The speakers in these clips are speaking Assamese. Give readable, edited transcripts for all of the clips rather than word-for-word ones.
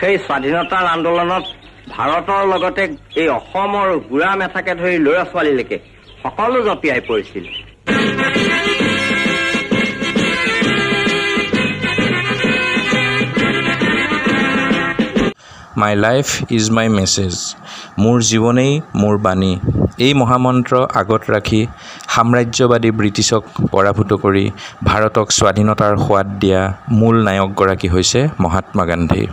সেই স্বাধীনতাৰ আন্দোলনত ভাৰতৰ লগতে এই অসমৰ বুঢ়া মেথাকে ধৰি ল'ৰা ছোৱালীলৈকে সকলো জপিয়াই পৰিছিল। My life is my message, মোৰ জীৱনেই মোৰ বাণী। এই মহামন্ত্ৰ আগত ৰাখি সাম্ৰাজ্যবাদী ব্ৰিটিছক পৰাভূত কৰি ভাৰতক স্বাধীনতাৰ সোৱাদ দিয়া মূল নায়কগৰাকী হৈছে মহাত্মা গান্ধী।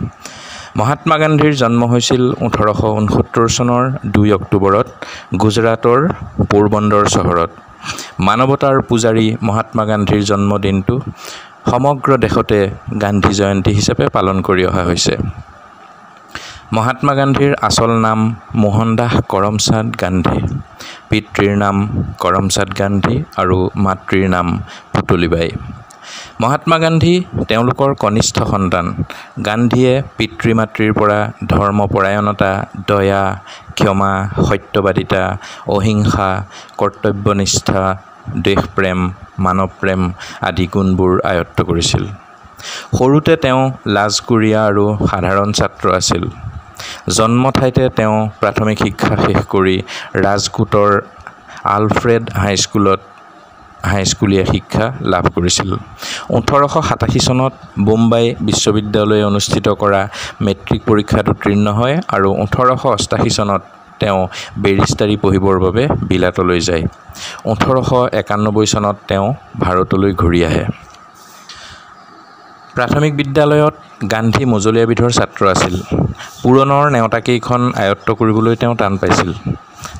মহাত্মা গান্ধীৰ জন্ম হৈছিল 1869 চনৰ 2 অক্টোবৰত গুজৰাটৰ পোৰবন্দৰ চহৰত। মানৱতাৰ পূজাৰী মহাত্মা গান্ধীৰ জন্মদিনটো সমগ্ৰ দেশতে গান্ধী জয়ন্তী হিচাপে পালন কৰি অহা হৈছে। মহাত্মা গান্ধীৰ আচল নাম মোহনদাস কৰমচাঁদ গান্ধী। পিতৃৰ নাম কৰমচাঁদ গান্ধী আৰু মাতৃৰ নাম পুতলীবাই। মহাত্মা গান্ধী তেওঁলোকৰ কনিষ্ঠ সন্তান। গান্ধীয়ে পিতৃ মাতৃৰ পৰা ধৰ্মপৰায়ণতা, দয়া, ক্ষমা, সত্যবাদিতা, অহিংসা, কৰ্তব্যনিষ্ঠা, দেশপ্ৰেম, মানৱপ্ৰেম আদি গুণবোৰ আয়ত্ত কৰিছিল। সৰুতে তেওঁ লাজকুৰীয়া আৰু সাধাৰণ ছাত্ৰ আছিল। জন্ম ঠাইতে তেওঁ প্ৰাথমিক শিক্ষা শেষ কৰি ৰাজকোটৰ আলফ্ৰেড হাইস্কুলীয়া শিক্ষা লাভ কৰিছিল। 1887 চনত বোম্বাই বিশ্ববিদ্যালয়ে অনুষ্ঠিত কৰা মেট্ৰিক পৰীক্ষাত উত্তীৰ্ণ হয় আৰু 1888 চনত তেওঁ বেৰিষ্টাৰী পঢ়িবৰ বাবে বিলাতলৈ যায়। 1891 চনত তেওঁ ভাৰতলৈ ঘূৰি আহে। প্ৰাথমিক বিদ্যালয়ত গান্ধী মজলীয়া বিধৰ ছাত্ৰ আছিল। পুৰণৰ নেওতাকেইখন আয়ত্ত কৰিবলৈ তেওঁ টান পাইছিল।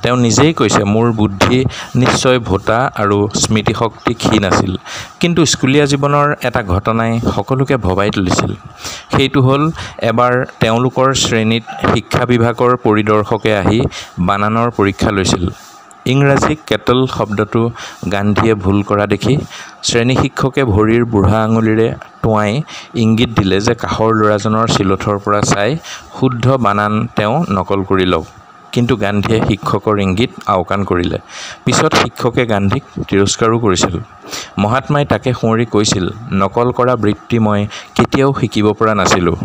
তেওঁ নিজেই কৈছে, মোৰ বুদ্ধি নিশ্চয় ভোটা আৰু স্মৃতিশক্তি ক্ষীণ আছিল। কিন্তু স্কুলীয়া জীৱনৰ এটা ঘটনাই সকলোকে ভবাই তুলিছিল। সেইটো হ'ল, এবাৰ তেওঁলোকৰ শ্ৰেণীত শিক্ষা বিভাগৰ পৰিদৰ্শকে আহি বানানৰ পৰীক্ষা লৈছিল। ইংৰাজী কেটল শব্দটো গান্ধীয়ে ভুল কৰা দেখি শ্ৰেণী শিক্ষকে ভৰিৰ বুঢ়া আঙুলিৰে টোঁৱাই ইংগিত দিলে যে কাষৰ ল'ৰাজনৰ চিলঠৰ পৰা চাই শুদ্ধ বানান তেওঁ নকল কৰি লওক। কিন্তু গান্ধীয়ে শিক্ষকৰ ইংগিত আওকাণ কৰিলে। পিছত শিক্ষকে গান্ধীক তিৰস্কাৰো কৰিছিল। মহাত্মাই তাকে সুঁৱৰি কৈছিল, নকল কৰা বৃত্তি মই কেতিয়াও শিকিব পৰা নাছিলোঁ।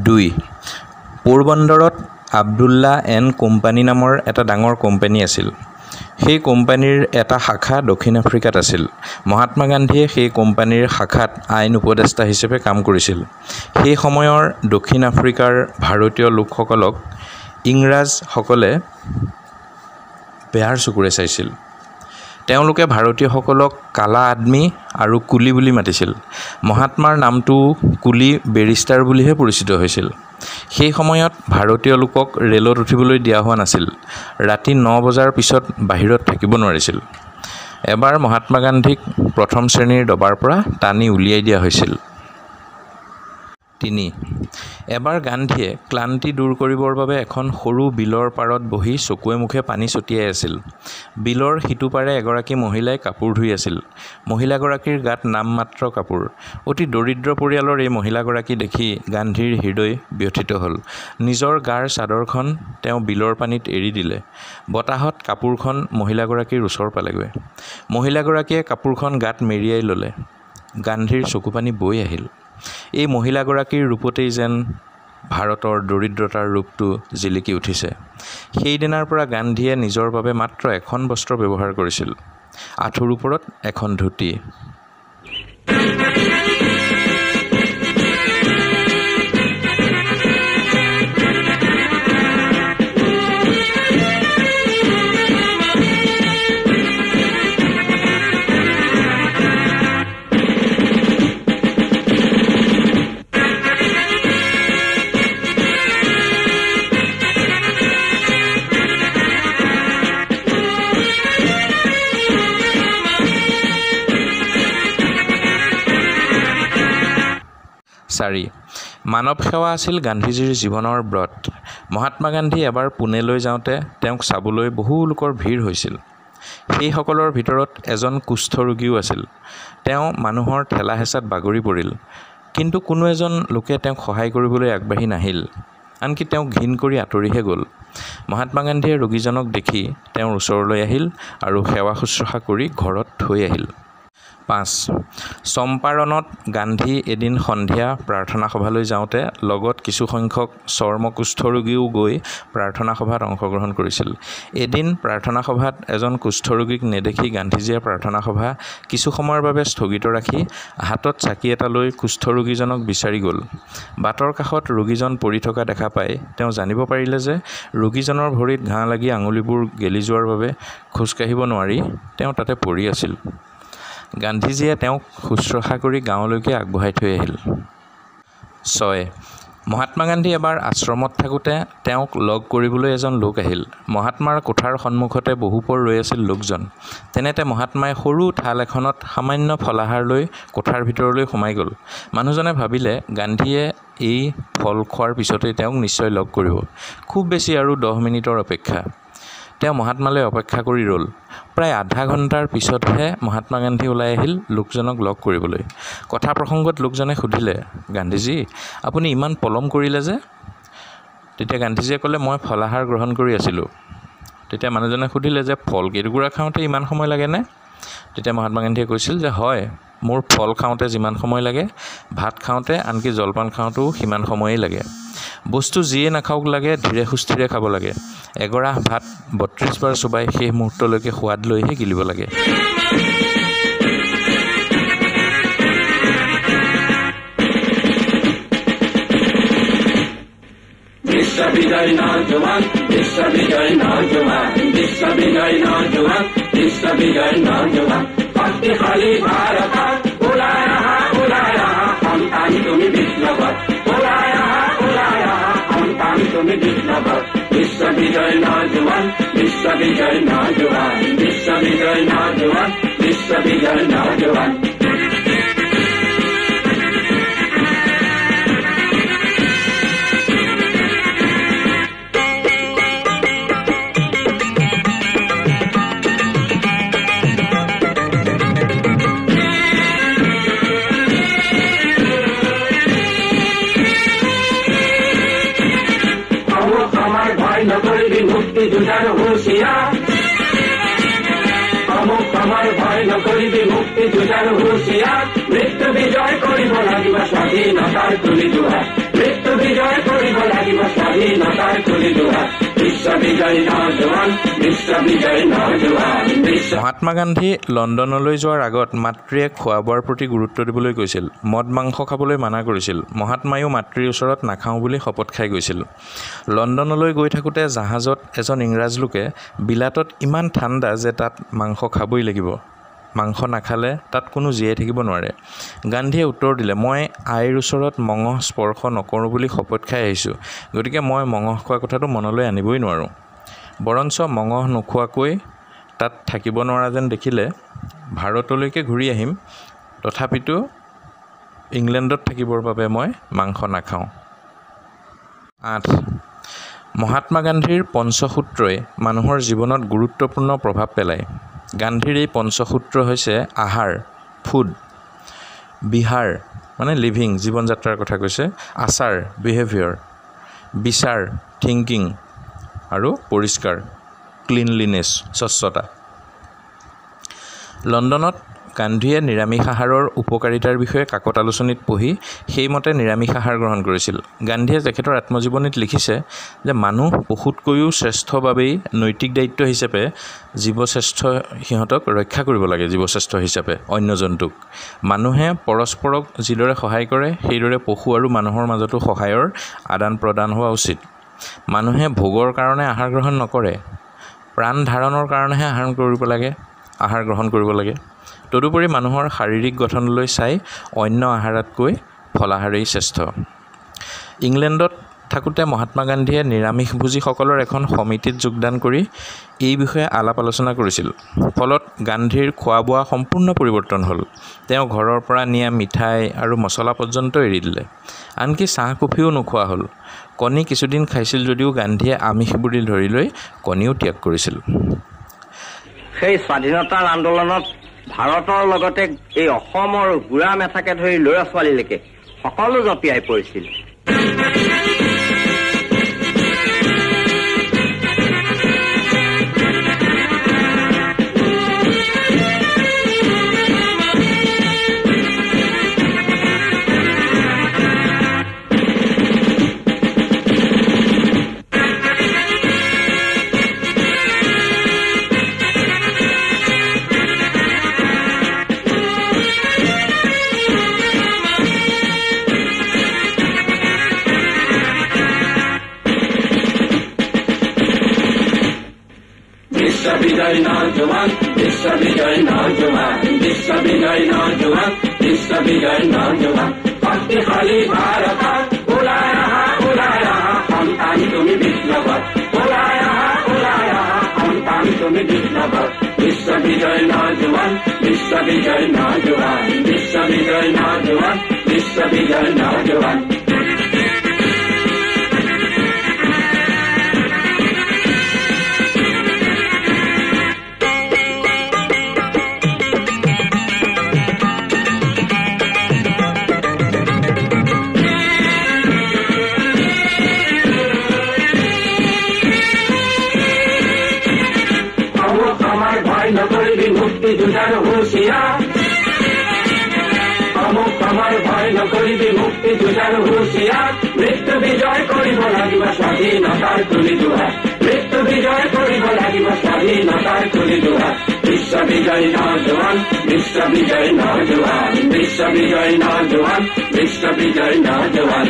2. পোৰবন্দৰত আব্দুল্লা এণ্ড কোম্পানী নামৰ এটা ডাঙৰ কোম্পানী আছিল। সেই কোম্পানীৰ এটা শাখা দক্ষিণ আফ্ৰিকাত আছিল। মহাত্মা গান্ধীয়ে সেই কোম্পানীৰ শাখাত আইন উপদেষ্টা হিচাপে কাম কৰিছিল। সেই সময়ৰ দক্ষিণ আফ্ৰিকাৰ ভাৰতীয় লোকসকলক ইংৰাজসকলে বেয়াৰ চকুৰে চাইছিল। তেওঁলোকে ভাৰতীয়সকলক কালা আদমি আৰু কুলি বুলি মাতিছিল। মহাত্মাৰ নামটো কুলি বেৰিষ্টাৰ বুলিহে পৰিচিত হৈছিল। সেই সময়ত ভাৰতীয় লোকক ৰেলত উঠিবলৈ দিয়া হোৱা নাছিল। ৰাতি 9 বজাৰ পিছত বাহিৰত থাকিব নোৱাৰিছিল। এবাৰ মহাত্মা গান্ধীক প্ৰথম শ্ৰেণীৰ ডবাৰ পৰা টানি উলিয়াই দিয়া হৈছিল। 3. এবাৰ গান্ধীয়ে ক্লান্তি দূৰ কৰিবৰ বাবে এখন সৰু বিলৰ পাৰত বহি চকুৱে মুখে পানী ছটিয়াই আছিল। বিলৰ সিটো পাৰে এগৰাকী মহিলাই কাপোৰ ধুই আছিল। মহিলাগৰাকীৰ গাত নামমাত্ৰ কাপোৰ। অতি দৰিদ্ৰ পৰিয়ালৰ এই মহিলাগৰাকী দেখি গান্ধীৰ হৃদয় ব্যথিত হ'ল। নিজৰ গাৰ চাদৰখন তেওঁ বিলৰ পানীত এৰি দিলে। বতাহত কাপোৰখন মহিলাগৰাকীৰ ওচৰ পালেগৈ। মহিলাগৰাকীয়ে কাপোৰখন গাত মেৰিয়াই ল'লে। গান্ধীৰ চকুপানী বৈ আহিল। এই মহিলাগৰাকীৰ ৰূপতেই যেন ভাৰতৰ দৰিদ্ৰতাৰ ৰূপটো জিলিকি উঠিছে। সেইদিনাৰ পৰা গান্ধীয়ে নিজৰ বাবে মাত্ৰ এখন বস্ত্ৰ ব্যৱহাৰ কৰিছিল, আঁঠুৰ ওপৰত এখন ধুতি। মানৱ সেৱা আছিল গান্ধীজীৰ জীৱনৰ ব্ৰত। মহাত্মা গান্ধী এবাৰ পুনেলৈ যাওঁতে তেওঁক চাবলৈ বহু লোকৰ ভিৰ হৈছিল। সেইসকলৰ ভিতৰত এজন কুষ্ঠ ৰোগীও আছিল। তেওঁ মানুহৰ ঠেলা হেঁচাত বাগৰি পৰিল। কিন্তু কোনো এজন লোকে তেওঁক সহায় কৰিবলৈ আগবাঢ়ি নাহিল। আনকি তেওঁক ঘিণ কৰি আঁতৰিহে গ'ল। মহাত্মা গান্ধীয়ে ৰোগীজনক দেখি তেওঁৰ ওচৰলৈ আহিল আৰু সেৱা শুশ্ৰূষা কৰি ঘৰত থৈ আহিল। 5. চম্পাৰণত গান্ধী এদিন সন্ধিয়া প্ৰাৰ্থনা সভালৈ যাওঁতে লগত কিছুসংখ্যক চৰ্মকুষ্ঠ ৰোগীও গৈ প্ৰাৰ্থনা সভাত অংশগ্ৰহণ কৰিছিল। এদিন প্ৰাৰ্থনা সভাত এজন কুষ্ঠৰোগীক নেদেখি গান্ধীজীয়ে প্ৰাৰ্থনা সভা কিছু সময়ৰ বাবে স্থগিত ৰাখি হাতত চাকি এটা লৈ কুষ্ঠৰোগীজনক বিচাৰি গ'ল। বাটৰ কাষত ৰোগীজন পৰি থকা দেখা পাই তেওঁ জানিব পাৰিলে যে ৰোগীজনৰ ভৰিত ঘাঁ লাগি আঙুলিবোৰ গেলি যোৱাৰ বাবে খোজকাঢ়িব নোৱাৰি তেওঁ তাতে পৰি আছিল। গান্ধীজীয়ে তেওঁক শুশ্ৰূষা কৰি গাঁৱলৈকে আগবঢ়াই থৈ আহিল। 6. মহাত্মা গান্ধী এবাৰ আশ্ৰমত থাকোঁতে তেওঁক লগ কৰিবলৈ এজন লোক আহিল। মহাত্মাৰ কোঠাৰ সন্মুখতে বহুপৰ ৰৈ আছিল লোকজন। তেনেতে মহাত্মাই সৰু থাল এখনত সামান্য ফলাহাৰ লৈ কোঠাৰ ভিতৰলৈ সোমাই গ'ল। মানুহজনে ভাবিলে গান্ধীয়ে এই ফল খোৱাৰ পিছতেই তেওঁক নিশ্চয় লগ কৰিব। খুব বেছি আৰু 10 মিনিটৰ অপেক্ষা। তেওঁ মহাত্মালৈ অপেক্ষা কৰি ৰ'ল। প্ৰায় আধা ঘণ্টাৰ পিছতহে মহাত্মা গান্ধী ওলাই আহিল লোকজনক লগ কৰিবলৈ। কথা প্ৰসংগত লোকজনে সুধিলে, গান্ধীজী আপুনি ইমান পলম কৰিলে যে? তেতিয়া গান্ধীজীয়ে ক'লে, মই ফলাহাৰ গ্ৰহণ কৰি আছিলোঁ। তেতিয়া মানুহজনে সুধিলে যে ফল কেইটুকুৰা খাওঁতে ইমান সময় লাগেনে? তেতিয়া মহাত্মা গান্ধীয়ে কৈছিল যে হয়, মোৰ ফল খাওঁতে যিমান সময় লাগে, ভাত খাওঁতে আনকি জলপান খাওঁতেও সিমান সময়েই লাগে। বস্তু যিয়ে নাখাওক লাগে ধীৰে সুস্থিৰে খাব লাগে। এগৰাহ ভাত 32 বাৰ চোবাই শেষ মুহূৰ্তলৈকে সোৱাদ লৈহে গিলিব লাগে। বিশ্ববিজয় নওজোয়ান, বিশ্ববিজয় নওজোয়ান, বিশ্ববিজয় নওজোয়ান, বিশ্ববিজয় নওজোয়ান, শক্তিশালী ভাৰতত ওলাই আহা সন্তান তুমি বিপ্লৱত, ওলাই আহা সন্তান তুমি বিপ্লৱত। বিশ্ববিজয় নওজোয়ান, বিশ্ববিজয় নওজোয়ান, বিশ্ববিজয় নওজোয়ান, বিশ্ববিজয় নওজোয়ান। মুক্তি যুঁজাৰ হুঁচিয়াৰ, অমুক আমাৰ ভয় নকৰিবি মুক্তি যুঁজাৰ হুঁচিয়াৰ। মৃত্যু বিজয় কৰিব লাগিব স্বাধীনতাৰ তুলি দুৱাৰ, মৃত্যু বিজয় কৰিব লাগিব স্বাধীনতাৰ তুলি দুৱাৰ। বিশ্ববিজয় নওজোৱান, বিশ্ববিজয় নওজোৱান। মহাত্মা গান্ধী লণ্ডনলৈ যোৱাৰ আগত মাতৃয়ে খোৱা বোৱাৰ প্ৰতি গুৰুত্ব দিবলৈ কৈছিল। মদ মাংস খাবলৈ মানা কৰিছিল। মহাত্মায়ো মাতৃৰ ওচৰত নাখাওঁ বুলি শপত খাই গৈছিল। লণ্ডনলৈ গৈ থাকোঁতে জাহাজত এজন ইংৰাজ লোকে বিলাতত ইমান ঠাণ্ডা যে তাত মাংস খাবই লাগিব, মাংস নাখালে তাত কোনো জীয়াই থাকিব নোৱাৰে। গান্ধীয়ে উত্তৰ দিলে, মই আইৰ ওচৰত মঙহ স্পৰ্শ নকৰোঁ বুলি শপত খাই আহিছোঁ, গতিকে মই মঙহ খোৱা কথাটো মনলৈ আনিবই নোৱাৰোঁ। বৰঞ্চ মঙহ নোখোৱাকৈ তাত থাকিব নোৱাৰা যেন দেখিলে ভাৰতলৈকে ঘূৰি আহিম, তথাপিতো ইংলেণ্ডত থাকিবৰ বাবে মই মাংস নাখাওঁ। 8. মহাত্মা গান্ধীৰ পঞ্চসূত্ৰই মানুহৰ জীৱনত গুৰুত্বপূৰ্ণ প্ৰভাৱ পেলায়। গান্ধীৰ এই পঞ্চসূত্ৰ হৈছে আহাৰ, ফুড, বিহাৰ মানে লিভিং, জীৱন যাত্ৰাৰ কথা কৈছে, আচাৰ, বিহেভিয়ৰ, বিচাৰ, থিংকিং আৰু পৰিষ্কাৰ, ক্লিনলিনেছ, স্বচ্ছতা। লণ্ডনত গান্ধীয়ে নিৰামিষ আহাৰৰ উপকাৰিতাৰ বিষয়ে কাকত আলোচনীত পঢ়ি সেইমতে নিৰামিষ আহাৰ গ্ৰহণ কৰিছিল। গান্ধীয়ে তেখেতৰ আত্মজীৱনীত লিখিছে যে মানুহ পশুতকৈও শ্ৰেষ্ঠ বাবেই নৈতিক দায়িত্ব হিচাপে জীৱশ্ৰেষ্ঠ সিহঁতক ৰক্ষা কৰিব লাগে। জীৱশ্ৰেষ্ঠ হিচাপে অন্য জন্তুক মানুহে পৰস্পৰক যিদৰে সহায় কৰে সেইদৰে পশু আৰু মানুহৰ মাজতো সহায়ৰ আদান প্ৰদান হোৱা উচিত। মানুহে ভোগৰ কাৰণে আহাৰ গ্ৰহণ নকৰে, প্ৰাণ ধাৰণৰ কাৰণেহে আহাৰ গ্ৰহণ কৰিব লাগে। তদুপৰি মানুহৰ শাৰীৰিক গঠনলৈ চাই অন্য আহাৰতকৈ ফলাহাৰেই শ্ৰেষ্ঠ। ইংলেণ্ডত থাকোঁতে মহাত্মা গান্ধীয়ে নিৰামিষভোজীসকলৰ এখন সমিতিত যোগদান কৰি এই বিষয়ে আলাপ আলোচনা কৰিছিল। ফলত গান্ধীৰ খোৱা বোৱা সম্পূৰ্ণ পৰিৱৰ্তন হ'ল। তেওঁ ঘৰৰ পৰা নিয়া মিঠাই আৰু মছলা পৰ্যন্ত এৰি দিলে, আনকি চাহ কফিও নোখোৱা হ'ল। কণী কিছুদিন খাইছিল যদিও গান্ধীয়ে আমিষ বুলি ধৰি লৈ কণীও ত্যাগ কৰিছিল। সেই স্বাধীনতাৰ আন্দোলনত ভাৰতৰ লগতে এই অসমৰ বুঢ়া মেথাকে ধৰি ল'ৰা ছোৱালীলৈকে সকলো জঁপিয়াই পৰিছিল। নজওয়ান বিশ্ব বিজয় নজওয়ান শক্তিশালী ভাৰতৰ ওলাই আহা সন্তান তুমি বিপ্লৱৰ ওলাই আহা সন্তান তুমি বিপ্লৱৰ বিশ্ব বিজয় নজওয়ান বিশ্ব বিজয় নজওয়ান বিশ্ব বিজয় নজওয়ান বিশ্ব বিজয় নজওয়ান নকৰিবি মুক্তি যুঁজাৰ হুঁচিয়াৰ অমুক আমাৰ ভয় নকৰিবি মুক্তি যুঁজাৰ হুঁচিয়াৰ মৃত্যু বিজয় কৰিব লাগিব স্বাধীনতাৰ তুলি দুৱাৰ মৃত্যু বিজয় কৰিব লাগিব স্বাধীনতাৰ তুলি দুৱাৰ বিশ্ব বিজয় নজওয়ান বিশ্ব বিজয় নজওয়ান বিশ্ব বিজয় নজওয়ান বিশ্ব বিজয় নজওয়ান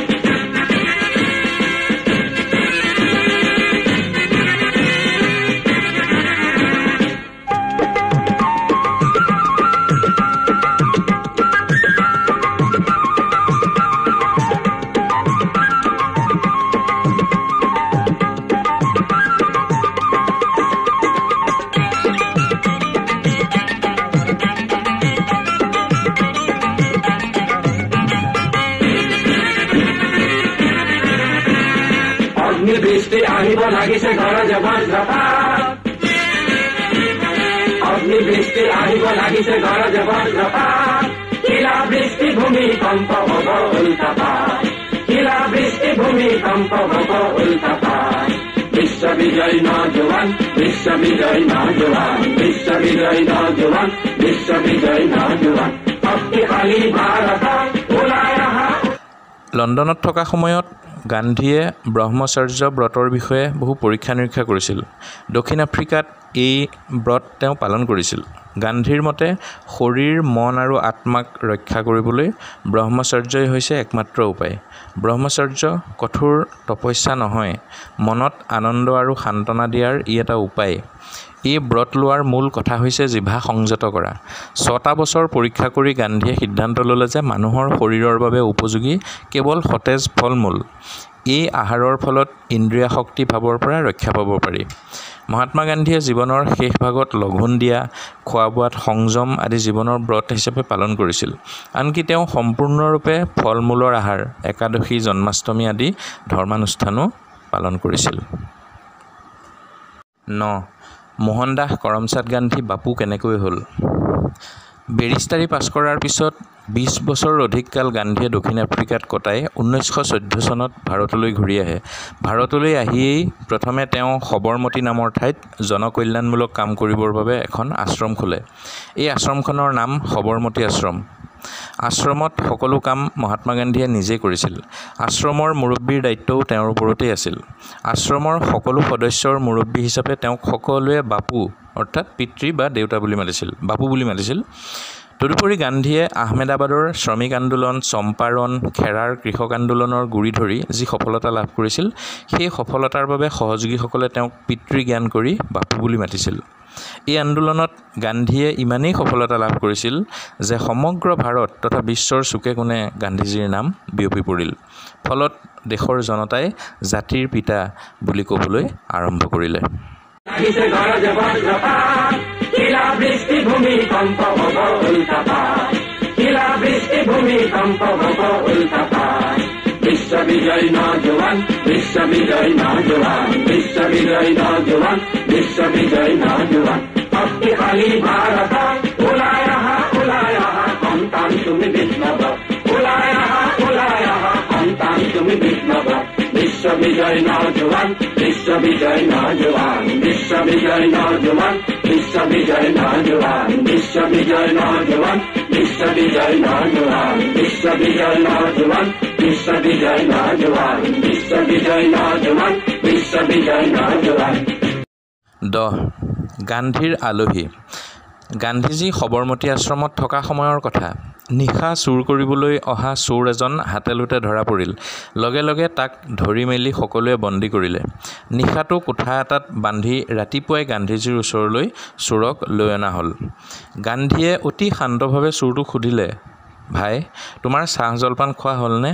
বৃষ্টি আহিব লাগিছে গৰজে বজ্ৰপাত অগ্নি বৃষ্টি আহিব লাগিছে গৰজে বজ্ৰপাত শিলা বৃষ্টি ভূমিকম্প হব উল্টাপাত শিলা বৃষ্টি ভূমিকম্প হব উল্টাপাত বিশ্ব বিজয় নজওয়ান বিশ্ব বিজয় নজওয়ান বিশ্ব বিজয় নজওয়ান বিশ্ব বিজয় নজওয়ান শক্তিশালী ভাৰতৰ ওলাই আহা লণ্ডনত থকা সময়ত গান্ধীয়ে ব্ৰহ্মচৰ্য ব্ৰতৰ বিষয়ে বহু পৰীক্ষা নিৰীক্ষা কৰিছিল। দক্ষিণ আফ্ৰিকাত এই ব্ৰত তেওঁ পালন কৰিছিল। গান্ধীৰ মতে শৰীৰ মন আৰু আত্মাক ৰক্ষা কৰিবলৈ ব্ৰহ্মচৰ্যই হৈছে একমাত্ৰ উপায়। ব্ৰহ্মচৰ্য কঠোৰ তপস্যা নহয়, মনত আনন্দ আৰু সান্তনা দিয়াৰ ই এটা উপায়। এই ব্ৰত লোৱাৰ মূল কথা হৈছে জিভা সংযত কৰা। 6টা বছৰ পৰীক্ষা কৰি গান্ধীয়ে সিদ্ধান্ত ল'লে যে মানুহৰ শৰীৰৰ বাবে উপযোগী কেৱল সতেজ ফল মূল। এই আহাৰৰ ফলত ইন্দ্ৰিয় শক্তি ভাৱৰ পৰা ৰক্ষা পাব পাৰি। মহাত্মা গান্ধীয়ে জীৱনৰ শেষ ভাগত লঘোণ দিয়া, খোৱা বোৱাত সংযম আদি জীৱনৰ ব্ৰত হিচাপে পালন কৰিছিল। আনকি তেওঁ সম্পূৰ্ণৰূপে ফল মূলৰ আহাৰ, একাদশী, জন্মাষ্টমী আদি ধৰ্মানুষ্ঠানো পালন কৰিছিল। 9. মোহনদাস কৰমচাঁদ গান্ধী বাপু কেনেকৈ হ'ল? বেৰিষ্টাৰী পাছ কৰাৰ পিছত 20 বছৰৰ অধিক কাল গান্ধীয়ে দক্ষিণ আফ্ৰিকাত কটাই 1914 চনত ভাৰতলৈ ঘূৰি আহে। ভাৰতলৈ আহিয়েই প্ৰথমে তেওঁ সবৰমতী নামৰ ঠাইত জনকল্যাণমূলক কাম কৰিবৰ বাবে এখন আশ্ৰম খোলে। এই আশ্ৰমখনৰ নাম সবৰমতী আশ্ৰম। আশ্ৰমত সকলো কাম মহাত্মা গান্ধীয়ে নিজে কৰিছিল। আশ্ৰমৰ মুৰব্বীৰ দায়িত্বও তেওঁৰ ওপৰতেই আছিল। আশ্ৰমৰ সকলো সদস্যৰ মুৰব্বী হিচাপে তেওঁক সকলোৱে বাপু অৰ্থাৎ পিতৃ বা দেউতা বুলি মাতিছিল, বাপু বুলি মাতিছিল। তদুপৰি গান্ধীয়ে আহমেদাবাদৰ শ্ৰমিক আন্দোলন, চম্পাৰণ, খেৰাৰ কৃষক আন্দোলনৰ গুৰি ধৰি যি সফলতা লাভ কৰিছিল, সেই সফলতাৰ বাবে সহযোগীসকলে তেওঁক পিতৃ জ্ঞান কৰি বাপু বুলি মাতিছিল। এই আন্দোলনত গান্ধীয়ে ইমানেই সফলতা লাভ কৰিছিল যে সমগ্ৰ ভাৰত তথা বিশ্বৰ চুকে কোণে গান্ধীজীৰ নাম বিয়পি পৰিল। ফলত দেশৰ জনতাই জাতিৰ পিতা বুলি ক'বলৈ আৰম্ভ কৰিলে। শিলা বৃষ্টি ভূমিকম্প হব উল্টাপাত শিলা বৃষ্টি ভূমিকম্প হব উল্টাপাত বিশ্ব বিজয় নজওয়ান বিশ্ব বিজয় নজওয়ান বিশ্ব বিজয় নজওয়ান বিশ্ব বিজয় নজওয়ান শক্তিশালী ভাৰতৰ ওলাই আহা সন্তান তুমি বিপ্লৱ ওলাই আহা সন্তান তুমি বিপ্লৱ বিশ্ব বিজয় নজওয়ান বিশ্ব বিজয় নজওয়ান বিশ্ব বিজয় নজওয়ান বিশ্ব বিজয় নজওয়ান বিশ্ব বিজয় নজওয়ান বিশ্ব বিজয় নজওয়ান বিশ্ব বিজয় নজওয়ান বিশ্ব বিজয় নজওয়ান বিশ্ব বিজয় নজওয়ান বিশ্ব বিজয় নজওয়ান। 10. গান্ধীৰ আলহী। গান্ধীজী সবৰমতী আশ্ৰমত থকা সময়ৰ কথা। নিশা চুৰ কৰিবলৈ অহা চোৰ এজন হাতেলোতে ধৰা পৰিল। লগে লগে তাক ধৰি মেলি সকলোৱে বন্দী কৰিলে। নিশাটো কোঠা এটাত বান্ধি ৰাতিপুৱাই গান্ধীজীৰ ওচৰলৈ চোৰক লৈ অনা হ'ল। গান্ধীয়ে অতি শান্তভাৱে চোৰটোক সুধিলে, ভাই, তোমাৰ চাহ জলপান খোৱা হ'লনে?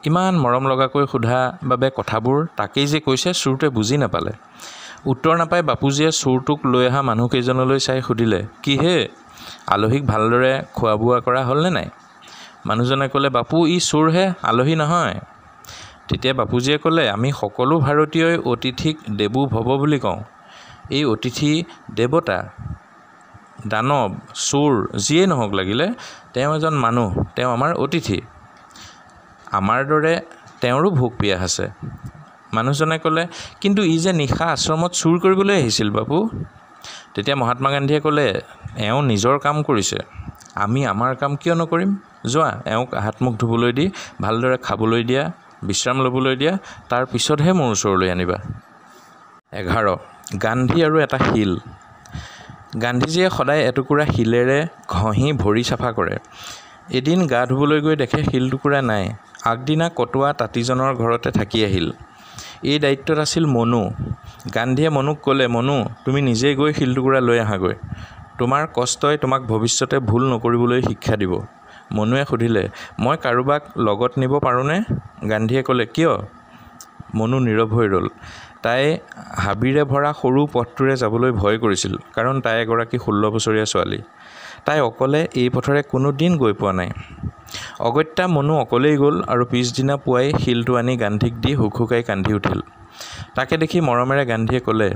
ইমান মৰম লগাকৈ সোধা বাবে কথাবোৰ তাকেই যে কৈছে চোৰটোৱে বুজি নাপালে। উত্তৰ নাপাই বাপুজীয়ে চোৰটোক লৈ অহা মানুহকেইজনলৈ চাই সুধিলে, কি হে, আলহীক ভালদৰে খোৱা বোৱা কৰা হ'লনে নাই? মানুহজনে ক'লে, বাপু, ই চোৰহে, আলহী নহয়। তেতিয়া বাপুজীয়ে ক'লে, আমি সকলো ভাৰতীয়ই অতিথিক দেৱো ভৱ বুলি কওঁ। এই অতিথি দেৱতা, দানৱ, চোৰ যিয়েই নহওক লাগিলে, তেওঁ এজন মানুহ, তেওঁ আমাৰ অতিথি। আমাৰ দৰে তেওঁৰো ভোক পিয়াহ আছে। মানুহজনে ক'লে, কিন্তু ই যে নিশা আশ্ৰমত চুৰ কৰিবলৈ আহিছিল বাপু। তেতিয়া মহাত্মা গান্ধীয়ে ক'লে, এওঁ নিজৰ কাম কৰিছে, আমি আমাৰ কাম কিয় নকৰিম? যোৱা, এওঁক হাত মুখ ধুবলৈ দি ভালদৰে খাবলৈ দিয়া, বিশ্ৰাম ল'বলৈ দিয়া, তাৰ পিছতহে মোৰ ওচৰলৈ আনিবা। 11. গান্ধী আৰু এটা শিল। গান্ধীজীয়ে সদায় এটুকুৰা শিলেৰে ঘঁহি ভৰি চাফা কৰে। এদিন গা ধুবলৈ গৈ দেখে শিলটুকুৰা নাই। আগদিনা কটোৱা তাঁতীজনৰ ঘৰতে থাকি আহিল। এই দায়িত্বত আছিল মনু। গান্ধীয়ে মনুক ক'লে, মনু, তুমি নিজেই গৈ শিলটুকুৰা লৈ আহাগৈ। তোমাৰ কষ্টই তোমাক ভৱিষ্যতে ভুল নকৰিবলৈ শিক্ষা দিব। মনুৱে সুধিলে, মই কাৰোবাক লগত নিব পাৰোঁনে? গান্ধীয়ে ক'লে, কিয়? মনু নীৰৱ হৈ ৰ'ল। তাই হাবিৰে ভৰা সৰু পথটোৰে যাবলৈ ভয় কৰিছিল, কাৰণ তাই এগৰাকী 16 বছৰীয়া ছোৱালী। তাই অকলে এই পথৰে কোনো দিন গৈ পোৱা নাই। অগত্যা মনু অকলেই গ'ল আৰু পিছদিনা পুৱাই শিলটো আনি গান্ধীক দি হুকহুকাই কান্দি উঠিল। তাকে দেখি মৰমেৰে গান্ধীয়ে ক'লে,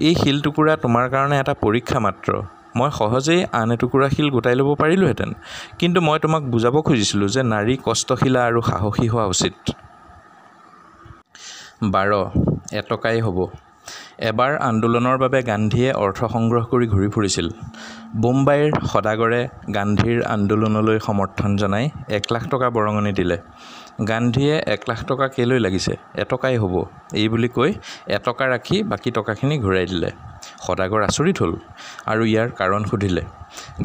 এই শিলটুকুৰা তোমাৰ কাৰণে এটা পৰীক্ষা মাত্ৰ। মই সহজেই আন এটুকুৰা শিল গোটাই ল'ব পাৰিলোহেঁতেন, কিন্তু মই তোমাক বুজাব খুজিছিলোঁ যে নাৰী কষ্টশীলা আৰু সাহসী হোৱা উচিত। 12. এটকাই হ'ব। এবাৰ আন্দোলনৰ বাবে গান্ধীয়ে অৰ্থ সংগ্ৰহ কৰি ঘূৰি ফুৰিছিল। বোম্বাইৰ সদাগৰে গান্ধীৰ আন্দোলনলৈ সমৰ্থন জনাই 1 লাখ টকা বৰঙণি দিলে। গান্ধীয়ে 1 লাখ টকা কেলৈ লাগিছে? এটকাই হ'ব, এই বুলি কৈ এটকা ৰাখি বাকী টকাখিনি ঘূৰাই দিলে। সদাগৰ আচৰিত হ'ল আৰু ইয়াৰ কাৰণ সুধিলে।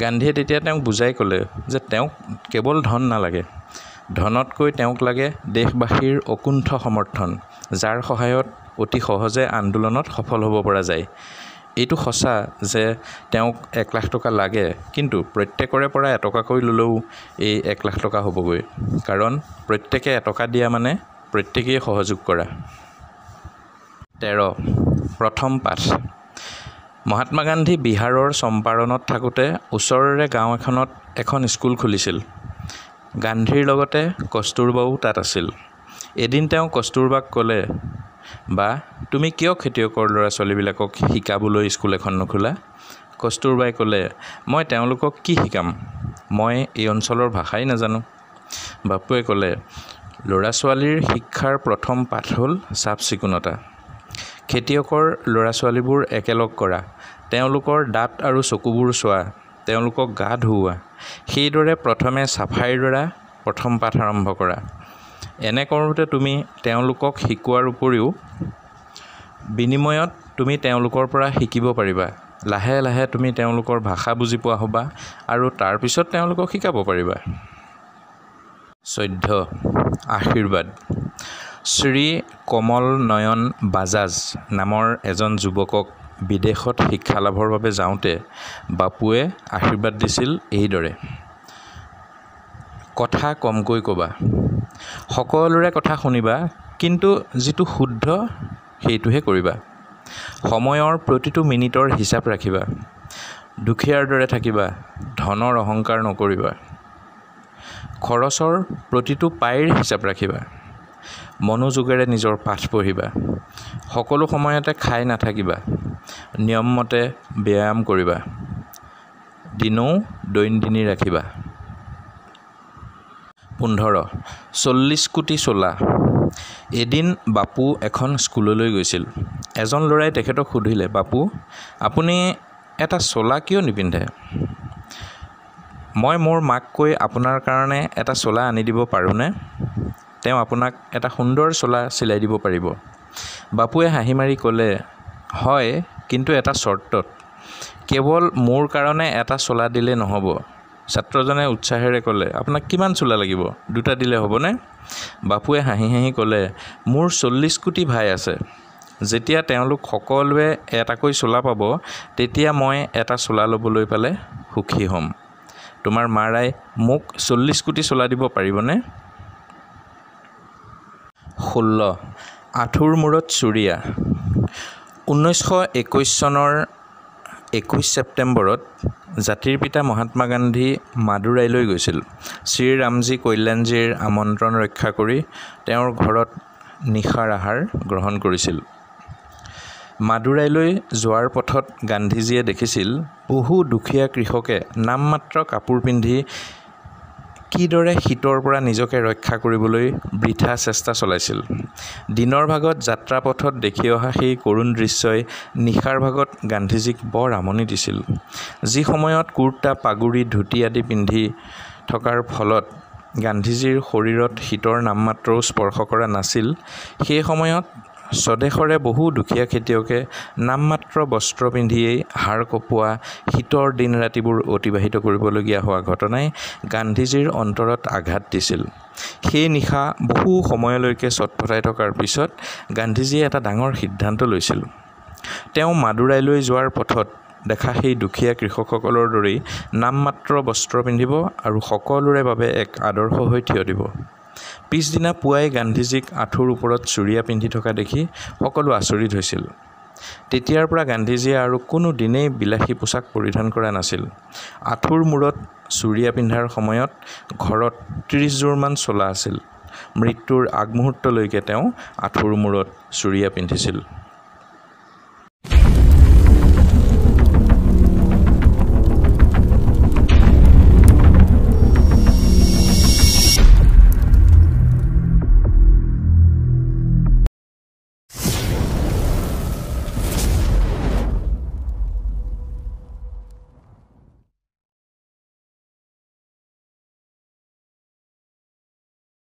গান্ধীয়ে তেতিয়া তেওঁক বুজাই ক'লে যে তেওঁক কেৱল ধন নালাগে, ধনতকৈ তেওঁক লাগে দেশবাসীৰ অকুণ্ঠ সমৰ্থন, যাৰ সহায়ত অতি সহজে আন্দোলনত সফল হ'ব পৰা যায়। এইটো সঁচা যে তেওঁক 1 লাখ টকা লাগে, কিন্তু প্ৰত্যেকৰে পৰা এটকাকৈ ল'লেও এই 1 লাখ টকা হ'বগৈ, কাৰণ প্ৰত্যেকে এটকা দিয়া মানে প্ৰত্যেকেই সহযোগ কৰা। 13. প্ৰথম পাঠ। মহাত্মা গান্ধী বিহাৰৰ চম্পাৰণত থাকোঁতে ওচৰৰে গাঁও এখনত এখন স্কুল খুলিছিল। গান্ধীৰ লগতে কস্তুৰবাও তাত আছিল। এদিন তেওঁ কস্তুৰবাক ক'লে, বা তুমি কিয় খেতিয়কৰ ল'ৰা ছোৱালীবিলাকক শিকাবলৈ স্কুল এখন নোখোলা? কস্তুৰবাই ক'লে, মই তেওঁলোকক কি শিকাম? মই এই অঞ্চলৰ ভাষাই নাজানো। বাপুৱে ক'লে, ল'ৰা ছোৱালীৰ শিক্ষাৰ প্ৰথম পাঠ হ'ল চাফ চিকুণতা। খেতিয়কৰ ল'ৰা ছোৱালীবোৰ একেলগ কৰা, তেওঁলোকৰ দাঁত আৰু চকুবোৰ চোৱা, তেওঁলোকক গা ধুওৱা, সেইদৰে প্ৰথমে চাফাইৰ দ্বাৰা প্ৰথম পাঠ আৰম্ভ কৰা। এনে কৰোঁতে তুমি তেওঁলোকক শিকোৱাৰ উপৰিও বিনিময়ত তুমি তেওঁলোকৰ পৰা শিকিব পাৰিবা। লাহে লাহে তুমি তেওঁলোকৰ ভাষা বুজি পোৱা হ'বা আৰু তাৰপিছত তেওঁলোকক শিকাব পাৰিবা। 14. আশীৰ্বাদ। শ্ৰী কমল নয়ন বাজাজ নামৰ এজন যুৱকক বিদেশত শিক্ষা লাভৰ বাবে যাওঁতে বাপুৱে আশীৰ্বাদ দিছিল এইদৰে, কথা কমকৈ ক'বা, সকলোৰে কথা শুনিবা, কিন্তু যিটো শুদ্ধ সেইটোহে কৰিবা। সময়ৰ প্ৰতিটো মিনিটৰ হিচাপ ৰাখিবা, দুখীয়াৰ দৰে থাকিবা, ধনৰ অহংকাৰ নকৰিবা, খৰচৰ প্ৰতিটো পাইৰ হিচাপ ৰাখিবা, মনোযোগেৰে নিজৰ পাঠ পঢ়িবা, সকলো সময়তে খাই নাথাকিবা, নিয়মমতে ব্যায়াম কৰিবা, দিনও দৈনন্দিনী ৰাখিবা। 15. 40 কোটি চোলা। এদিন বাপু এখন স্কুললৈ গৈছিল। এজন ল'ৰাই তেখেতক সুধিলে, বাপু, আপুনি এটা চোলা কিয় নিপিন্ধে? মই মোৰ মাক কৈ আপোনাৰ কাৰণে এটা চোলা আনি দিব পাৰোঁনে? তেওঁ আপোনাক এটা সুন্দৰ চোলা চিলাই দিব পাৰিব। বাপুৱে হাঁহি মাৰি ক'লে, হয়, কিন্তু এটা চৰ্তত। কেৱল মোৰ কাৰণে এটা চোলা দিলে নহ'ব, ছাত্ৰজনে উৎসাহেৰে ক'লে, আপোনাক কিমান চোলা লাগিব? 2টা দিলে হ'বনে? বাপুৱে হাঁহি হাঁহি ক'লে, মোৰ 40 কোটি ভাই আছে। যেতিয়া তেওঁলোক সকলোৱে এটাকৈ চোলা পাব, তেতিয়া মই এটা চোলা ল'বলৈ পালে সুখী হ'ম। তোমাৰ মাৰাই মোক 40 কোটি চোলা দিব পাৰিবনে? 16. আঁঠুৰ মূৰত চুৰিয়া। 1921 চনৰ 21 ছেপ্টেম্বৰত জাতিৰ পিতা মহাত্মা গান্ধী মাদুৰাইলৈ গৈছিল। শ্ৰীৰামজী কল্যাণজীৰ আমন্ত্ৰণ ৰক্ষা কৰি তেওঁৰ ঘৰত নিশাৰ আহাৰ গ্ৰহণ কৰিছিল। মাদুৰাইলৈ যোৱাৰ পথত গান্ধীজীয়ে দেখিছিল বহু দুখীয়া কৃষকে নামমাত্ৰ কাপোৰ পিন্ধি কিদৰে শীতৰ পৰা নিজকে ৰক্ষা কৰিবলৈ বৃথা চেষ্টা চলাইছিল। দিনৰ ভাগত যাত্ৰাপথত দেখি অহা সেই কৰুণ দৃশ্যই নিশাৰ ভাগত গান্ধীজীক বৰ আমনি দিছিল। যি সময়ত কুৰ্তা, পাগুৰি, ধুতি আদি পিন্ধি থকাৰ ফলত গান্ধীজীৰ শৰীৰত শীতৰ নামমাত্ৰও স্পৰ্শ কৰা নাছিল, সেই সময়ত স্বদেশৰে বহু দুখীয়া খেতিয়কে নামমাত্ৰ বস্ত্ৰ পিন্ধিয়েই হাড় কঁপোৱা শীতৰ দিন ৰাতিবোৰ অতিবাহিত কৰিবলগীয়া হোৱা ঘটনাই গান্ধীজীৰ অন্তৰত আঘাত দিছিল। সেই নিশা বহু সময়লৈকে চটফটাই থকাৰ পিছত গান্ধীজীয়ে এটা ডাঙৰ সিদ্ধান্ত লৈছিল। তেওঁ মাদুৰাইলৈ যোৱাৰ পথত দেখা সেই দুখীয়া কৃষকসকলৰ দৰেই নামমাত্ৰ বস্ত্ৰ পিন্ধিব আৰু সকলোৰে বাবে এক আদৰ্শ হৈ থিয় দিব। পিছদিনা পুৱাই গান্ধীজীক আঁঠুৰ ওপৰত চুৰিয়া পিন্ধি থকা দেখি সকলো আচৰিত হৈছিল। তেতিয়াৰ পৰা গান্ধীজীয়ে আৰু কোনো দিনেই বিলাসী পোছাক পৰিধান কৰা নাছিল। আঁঠুৰ মূৰত চুৰিয়া পিন্ধাৰ সময়ত ঘৰত 30 যোৰমান চোলা আছিল। মৃত্যুৰ আগমুহূৰ্তলৈকে তেওঁ আঁঠুৰ মূৰত চুৰিয়া পিন্ধিছিল।